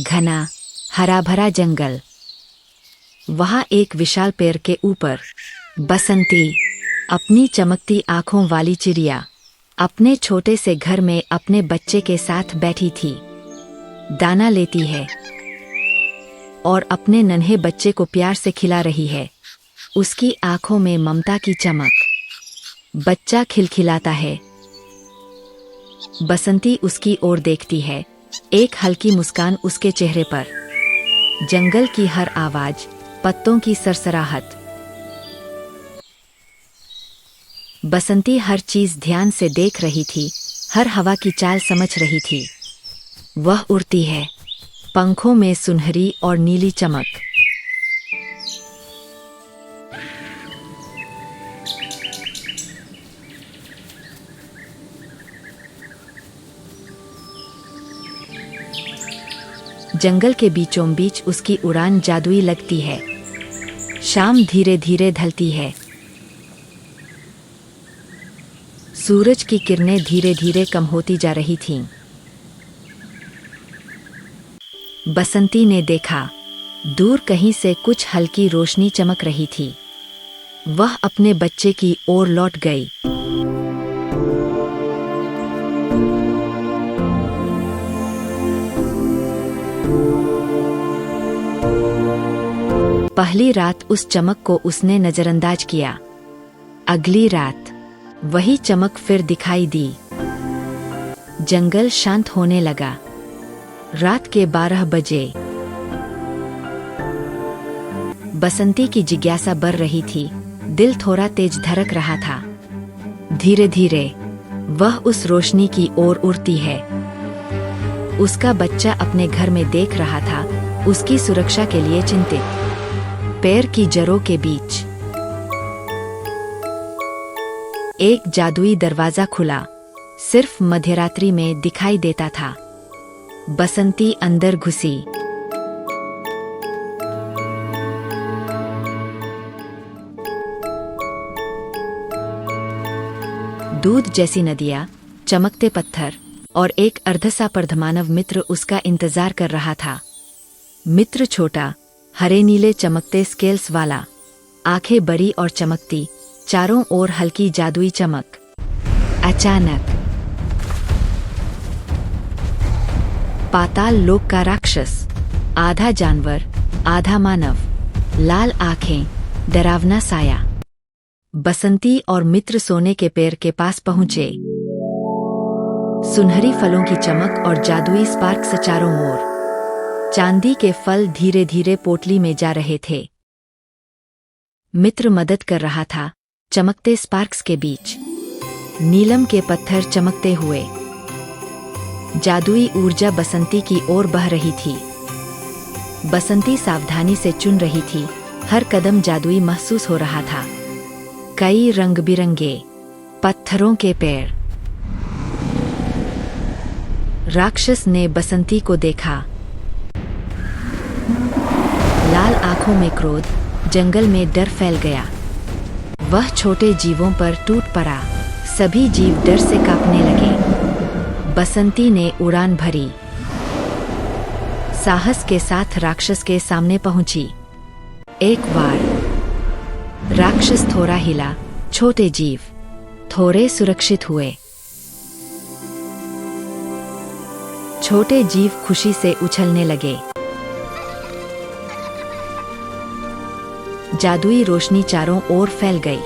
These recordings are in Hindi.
घना हरा भरा जंगल। वहाँ एक विशाल पेड़ के ऊपर बसंती, अपनी चमकती आंखों वाली चिड़िया, अपने छोटे से घर में अपने बच्चे के साथ बैठी थी। दाना लेती है और अपने नन्हे बच्चे को प्यार से खिला रही है। उसकी आंखों में ममता की चमक। बच्चा खिलखिलाता है। बसंती उसकी ओर देखती है, एक हल्की मुस्कान उसके चेहरे पर। जंगल की हर आवाज, पत्तों की सरसराहट। बसंती हर चीज ध्यान से देख रही थी, हर हवा की चाल समझ रही थी। वह उड़ती है, पंखों में सुनहरी और नीली चमक। जंगल के बीचों बीच उसकी उड़ान जादुई लगती है। शाम धीरे धीरे ढलती है। सूरज की किरणें धीरे धीरे कम होती जा रही थीं। बसंती ने देखा, दूर कहीं से कुछ हल्की रोशनी चमक रही थी। वह अपने बच्चे की ओर लौट गई। पहली रात उस चमक को उसने नजरअंदाज किया। अगली रात वही चमक फिर दिखाई दी। जंगल शांत होने लगा। रात के 12 बजे। बसंती की जिज्ञासा बढ़ रही थी, दिल थोड़ा तेज धड़क रहा था। धीरे धीरे वह उस रोशनी की ओर उड़ती है। उसका बच्चा अपने घर में देख रहा था, उसकी सुरक्षा के लिए चिंतित। पेड़ की जड़ों के बीच एक जादुई दरवाजा खुला, सिर्फ मध्यरात्रि में दिखाई देता था। बसंती अंदर घुसी। दूध जैसी नदियां, चमकते पत्थर और एक अर्धसापर्धमानव मित्र उसका इंतजार कर रहा था। मित्र छोटा, हरे नीले चमकते स्केल्स वाला, आंखें बड़ी और चमकती, चारों ओर हल्की जादुई चमक। अचानक पाताल लोक का राक्षस, आधा जानवर आधा मानव, लाल आंखें, डरावना साया। बसंती और मित्र सोने के पेड़ के पास पहुंचे। सुनहरी फलों की चमक और जादुई स्पार्क्स चारों ओर। चांदी के फल धीरे धीरे पोटली में जा रहे थे। मित्र मदद कर रहा था, चमकते स्पार्क्स के बीच। नीलम के पत्थर चमकते हुए। जादुई ऊर्जा बसंती की ओर बह रही थी। बसंती सावधानी से चुन रही थी, हर कदम जादुई महसूस हो रहा था। कई रंग बिरंगे पत्थरों के पेड़। राक्षस ने बसंती को देखा। लाल आंखों में क्रोध, जंगल में डर फैल गया। वह छोटे जीवों पर टूट पड़ा। सभी जीव डर से कांपने लगे। बसंती ने उड़ान भरी। साहस के साथ राक्षस के सामने पहुंची। एक बार राक्षस थोड़ा हिला, छोटे जीव थोड़े सुरक्षित हुए। छोटे जीव खुशी से उछलने लगे। जादुई रोशनी चारों ओर फैल गई।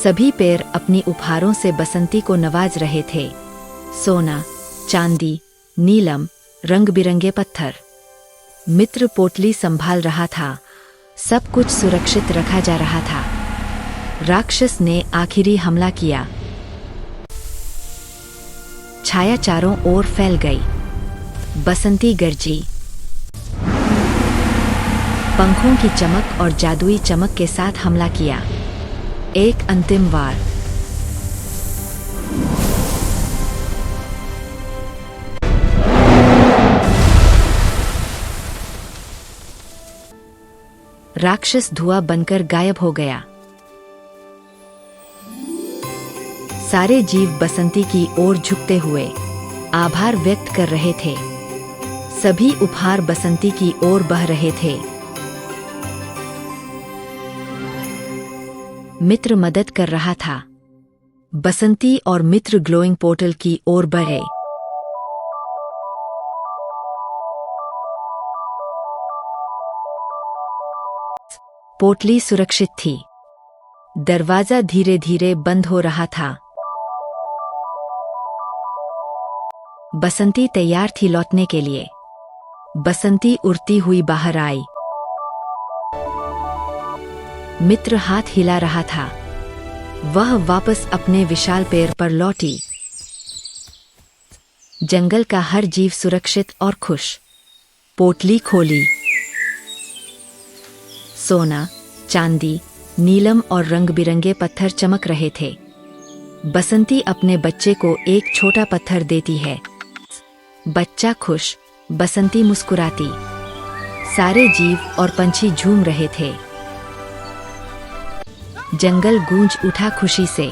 सभी पेड़ अपनी उपहारों से बसंती को नवाज रहे थे। सोना, चांदी, नीलम, रंग बिरंगे पत्थर। मित्र पोटली संभाल रहा था। सब कुछ सुरक्षित रखा जा रहा था। राक्षस ने आखिरी हमला किया। छाया चारों ओर फैल गई। बसंती गरजी। पंखों की चमक और जादुई चमक के साथ हमला किया। एक अंतिम वार। राक्षस धुआं बनकर गायब हो गया। सारे जीव बसंती की ओर झुकते हुए आभार व्यक्त कर रहे थे। सभी उपहार बसंती की ओर बह रहे थे। मित्र मदद कर रहा था। बसंती और मित्र ग्लोइंग पोर्टल की ओर बढ़े। पोटली सुरक्षित थी। दरवाजा धीरे धीरे बंद हो रहा था। बसंती तैयार थी लौटने के लिए। बसंती उड़ती हुई बाहर आई। मित्र हाथ हिला रहा था। वह वापस अपने विशाल पैर पर लौटी। जंगल का हर जीव सुरक्षित और खुश। पोटली खोली। सोना, चांदी, नीलम और रंग बिरंगे पत्थर चमक रहे थे। बसंती अपने बच्चे को एक छोटा पत्थर देती है। बच्चा खुश, बसंती मुस्कुराती। सारे जीव और पंछी झूम रहे थे। जंगल गूंज उठा खुशी से।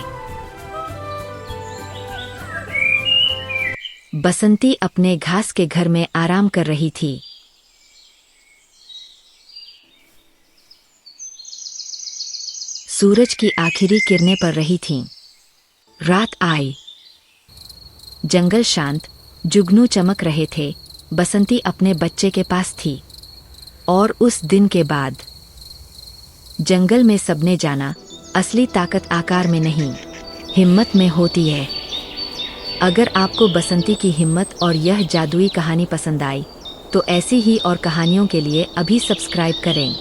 बसंती अपने घास के घर में आराम कर रही थी। सूरज की आखिरी किरणें पड़ रही थीं। रात आई। जंगल शांत, जुगनू चमक रहे थे। बसंती अपने बच्चे के पास थी। और उस दिन के बाद जंगल में सबने जाना, असली ताकत आकार में नहीं, हिम्मत में होती है। अगर आपको बसंती की हिम्मत और यह जादुई कहानी पसंद आई, तो ऐसी ही और कहानियों के लिए अभी सब्सक्राइब करें।